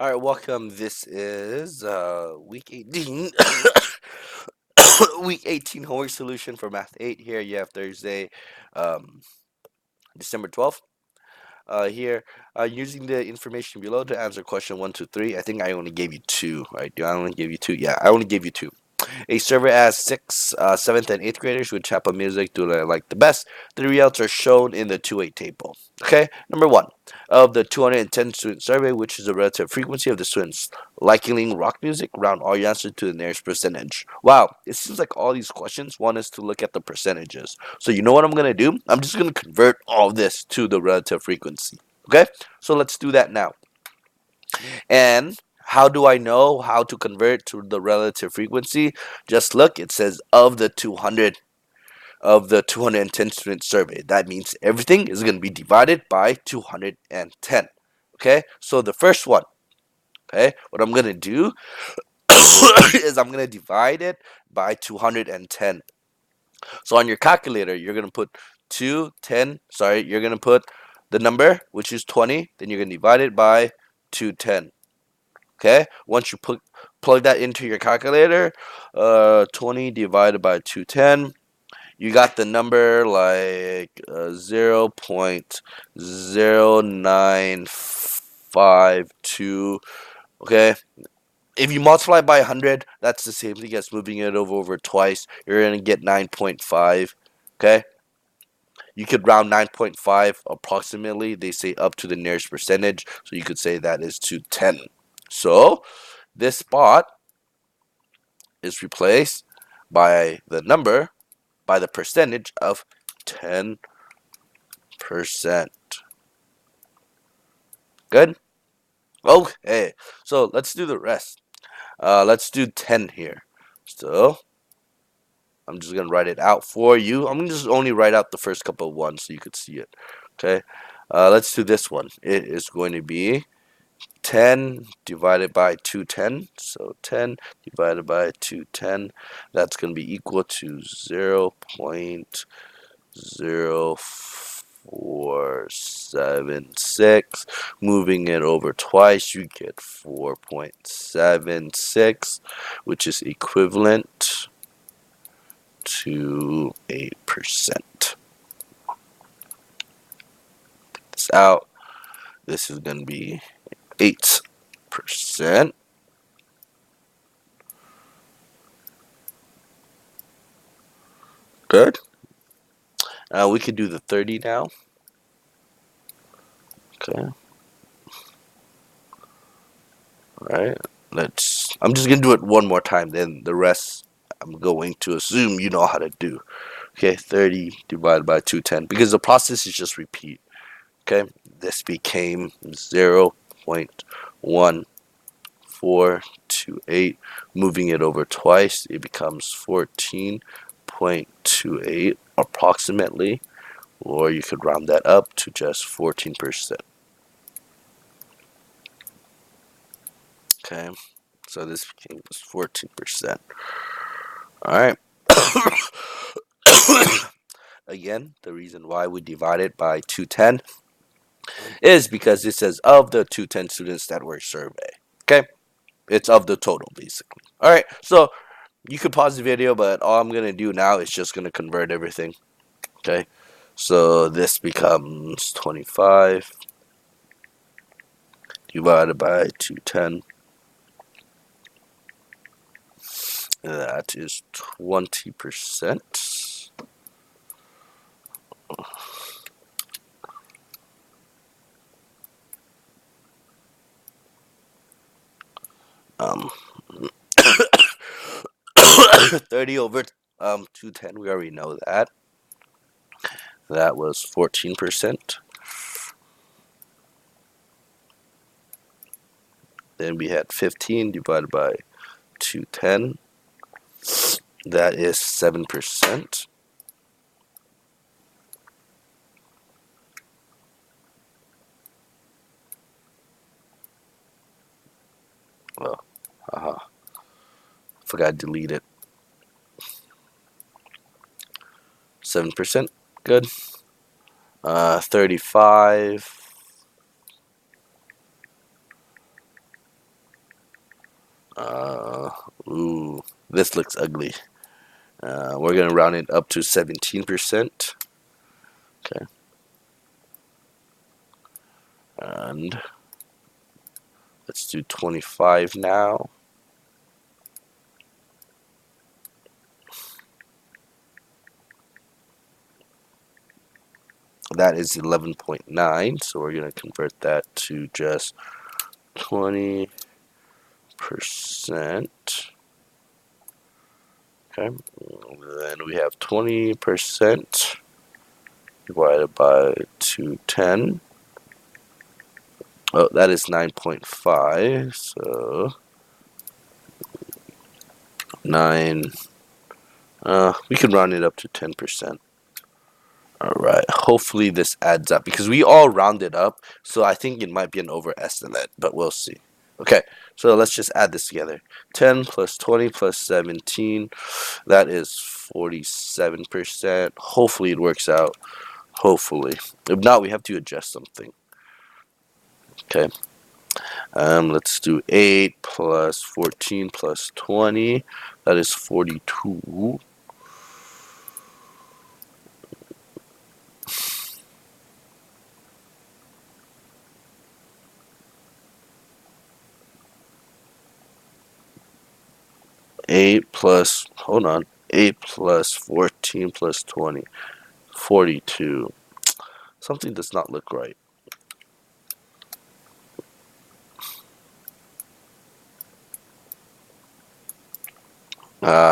All right, welcome. This is week 18. Week 18 homework solution for Math 8. Here you have Thursday, um, December 12th. Here, using the information below to answer question 1 to 3. I think I only gave you two, right? Do I only give you two? Yeah, I only gave you two. A survey asks sixth, seventh, and eighth graders which type of music do they like the best. The results are shown in the 2A table. Okay, number one. Of the 210 student survey, which is the relative frequency of the students liking rock music, round all your answers to the nearest percentage. Wow, it seems like all these questions want us to look at the percentages. So you know what I'm going to do? I'm just going to convert all of this to the relative frequency. Okay, so let's do that now. And how do I know how to convert to the relative frequency? Just look, it says of the 210 student survey. That means everything is going to be divided by 210. Okay, so the first one, okay, what I'm going to do is I'm going to divide it by 210. So on your calculator, you're going to put 210, you're going to put the number, which is 20, then you're going to divide it by 210. Okay, once you plug that into your calculator, 20 divided by 210, you got the number like 0.0952. Okay, if you multiply by 100, that's the same thing as moving it over twice. You're going to get 9.5. Okay, you could round 9.5 approximately. They say up to the nearest percentage, so you could say that is to 10. So this spot is replaced by the percentage of 10%. Good? Okay, so let's do the rest. Let's do 10 here. So I'm just going to write it out for you. I'm going to just only write out the first couple of ones so you could see it. Okay, let's do this one. It is going to be 10 divided by 210. So 10 divided by 210, that's going to be equal to 0.0476. Moving it over twice, you get 4.76, which is equivalent to 8%. It's out. This is going to be 8%. Good. We could do the 30 now. Okay. All right. I'm just going to do it one more time. Then the rest, I'm going to assume you know how to do. Okay. 30 divided by 210. Because the process is just repeat. Okay. This became 0.1428. Moving it over twice, it becomes 14.28 approximately. Or you could round that up to just 14%. Okay, so this became 14%. All right. Again, the reason why we divide it by 210 is because it says of the 210 students that were surveyed. Okay, it's of the total basically. All right, so you could pause the video, but all I'm gonna do now is just gonna convert everything. Okay, so this becomes 25 divided by 210. That is 20%. Um, 30 over 210, we already know that. That was 14%. Then we had 15 divided by 210. That is 7%. Well, forgot to delete it. 7%. Good. 35. Uh, ooh, this looks ugly. We're gonna round it up to 17%. Okay, and let's do 25 now. That is 11.9, so we're gonna convert that to just 20%. Okay, then we have 20% divided by 210. Oh, that is 9.5. So 9. We can round it up to 10%. All right. Hopefully this adds up because we all rounded up. So I think it might be an overestimate, but we'll see. Okay. So let's just add this together. 10 plus 20 plus 17. That is 47%. Hopefully it works out. Hopefully. If not, we have to adjust something. Okay. Let's do 8 plus 14 plus 20. That is 42. 8 plus, hold on, 8 plus 14 plus 20. 42. Something does not look right.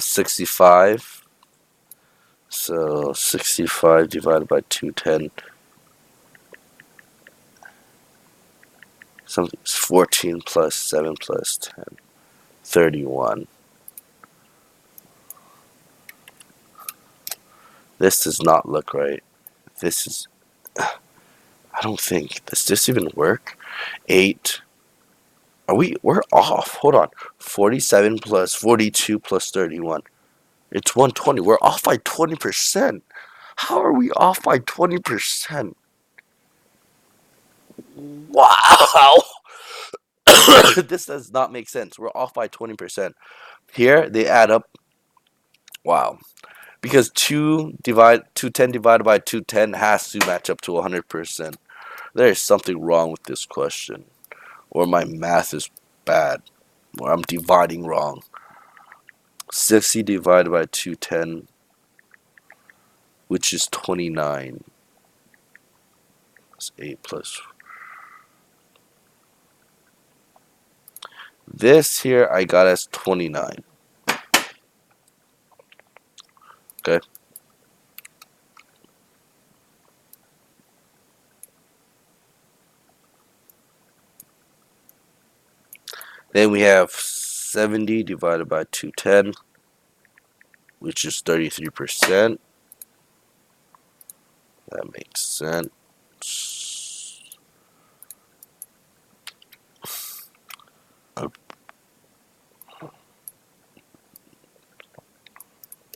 65. So 65 divided by 210. Something's 14 plus 7 plus 10. 31. This does not look right. This is, I don't think, does this even work? 8. We're off. Hold on. 47 plus 42 plus 31. It's 120. We're off by 20%. How are we off by 20%? Wow. This does not make sense. We're off by 20%. Here they add up. Wow. Because 210 divided by 210 has to match up to 100%. There is something wrong with this question. Or my math is bad. Or I'm dividing wrong. 60 divided by 210, which is 29. That's 8 plus. This here I got as 29. Okay. Then we have 70 divided by 210, which is 33%. That makes sense.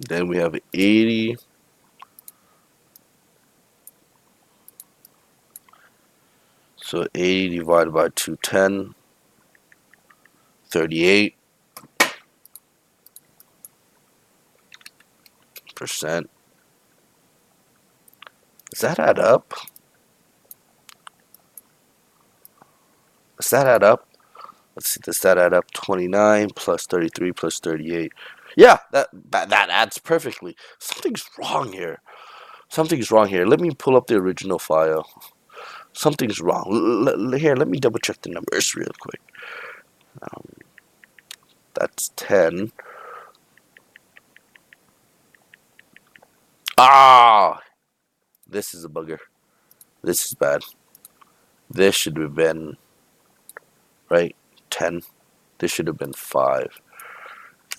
Then we have 80. So 80 divided by 210, 38%. Does that add up? Does that add up? Let's see, does that add up? 29 plus 33 plus 38. Yeah, that adds perfectly. Something's wrong here. Something's wrong here. Let me pull up the original file. Something's wrong. Here, let me double check the numbers real quick. Um, that's 10. Ah! This is a bugger. This is bad. This should have been, right, 10. This should have been 5.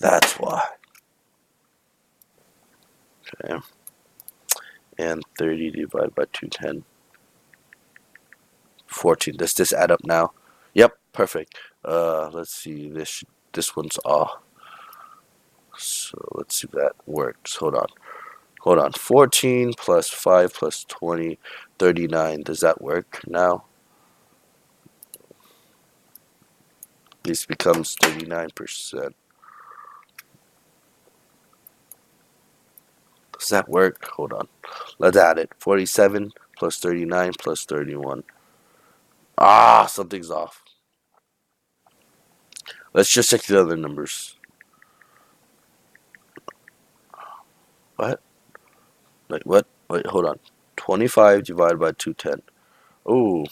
That's why. Okay. And 30 divided by 210. 14. Does this add up now? Yep, perfect. Let's see. This one's off. So let's see if that works. Hold on. Hold on. 14 plus 5 plus 20, 39. Does that work now? This becomes 39%. Does that work? Hold on. Let's add it. 47 plus 39 plus 31. Ah, something's off. Let's just check the other numbers. What? Wait, what? Wait, hold on. 25 divided by 210. Oh,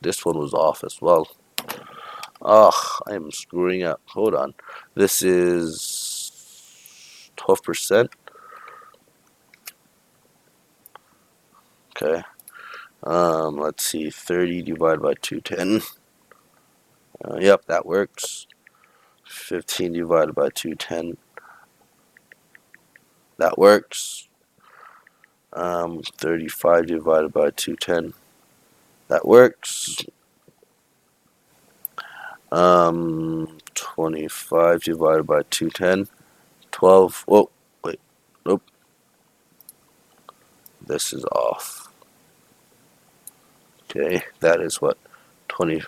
this one was off as well. Ugh, I am screwing up. Hold on. This is 12%. Okay. Let's see. 30 divided by 210. Yep, that works. 15 divided by 210. That works. 35 divided by 210. That works. 25 divided by 210. 12. Oh, wait. Nope. This is off. Okay, that is what? 20,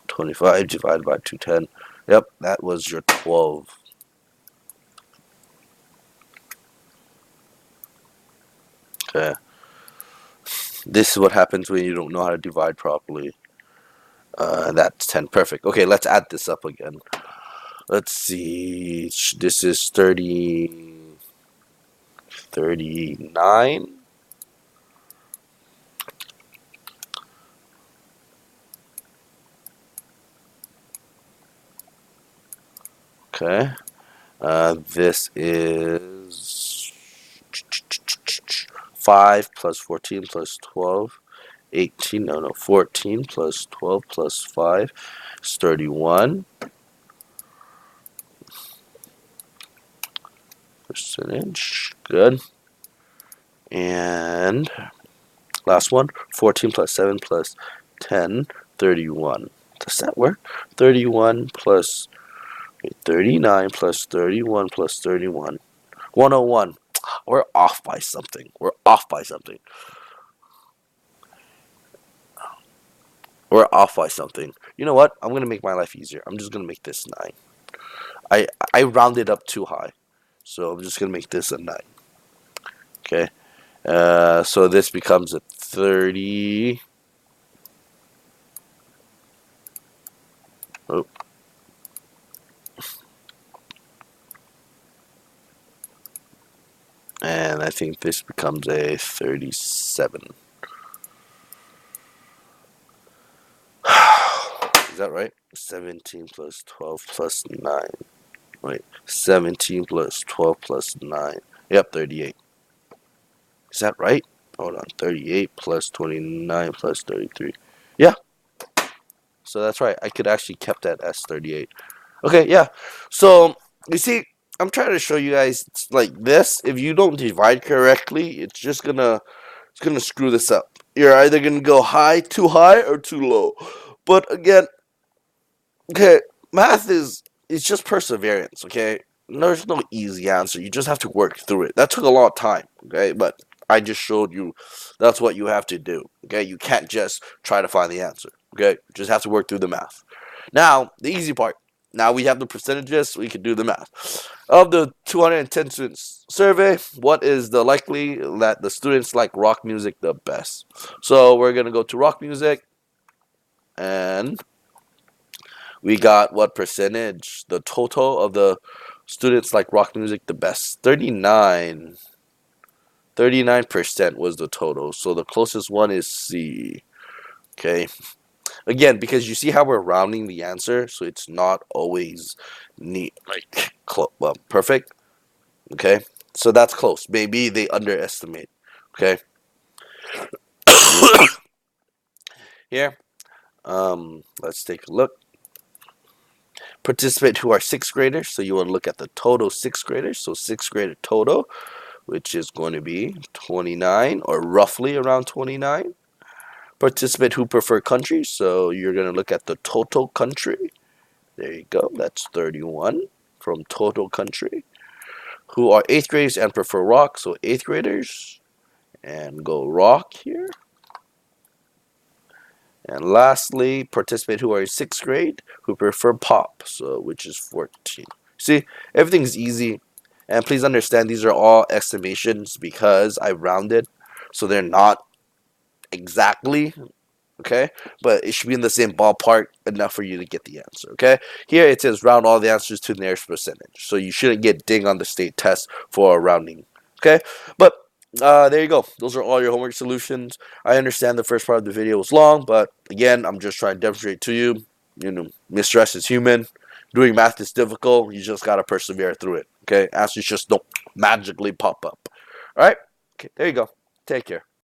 25 divided by 210. Yep, that was your 12. Okay. This is what happens when you don't know how to divide properly. That's 10. Perfect. Okay, let's add this up again. Let's see. This is 39. Okay. This is 5 plus 14 plus 12. 18, no, 14 plus 12 plus 5 is 31. Percentage. Good. And last one, 14 plus 7 plus 10, 31. Does that work? 31 plus 39 plus 31 plus 31. 101. We're off by something. We're off by something. We're off by something. You know what? I'm going to make my life easier. I'm just going to make this 9. I rounded up too high. So I'm just going to make this a 9. Okay. So this becomes a 30. Oh. And I think this becomes a 37. Is that right? 17 plus 12 plus 9. Wait, 17 plus 12 plus 9. Yep, 38. Is that right? Hold on. 38 plus 29 plus 33. Yeah, so that's right. I could actually kept that as 38. Okay, yeah. So, you see, I'm trying to show you guys like this. If you don't divide correctly, it's gonna screw this up. You're either gonna go too high, or too low. But again, okay, math is just perseverance, okay? There's no easy answer. You just have to work through it. That took a lot of time, okay? But I just showed you that's what you have to do, okay? You can't just try to find the answer, okay? You just have to work through the math. Now, the easy part. Now we have the percentages, so we can do the math. Of the 210 students survey, what is the likely that the students like rock music the best? So we're going to go to rock music, and we got what percentage? The total of the students like rock music the best. 39. 39% was the total. So the closest one is C. Okay. Again, because you see how we're rounding the answer, so it's not always neat, like well, perfect. Okay. So that's close. Maybe they underestimate. Okay. Here, let's take a look. Participate who are sixth graders. So you want to look at the total sixth graders. So sixth grader total, which is going to be 29, or roughly around 29. Participate who prefer country. So you're going to look at the total country. There you go. That's 31 from total country. Who are eighth graders and prefer rock. So eighth graders, and go rock here. And lastly, participate who are in 6th grade who prefer pop, so which is 14. See, everything's easy. And please understand these are all estimations because I rounded, so they're not exactly okay, but it should be in the same ballpark enough for you to get the answer. Okay, here it says round all the answers to the nearest percentage, so you shouldn't get ding on the state test for rounding. Okay, but there you go. Those are all your homework solutions. I understand the first part of the video was long, but again, I'm just trying to demonstrate to you. You know, Mr. S is human. Doing math is difficult. You just gotta persevere through it. Okay, answers just don't magically pop up. All right. Okay, there you go. Take care.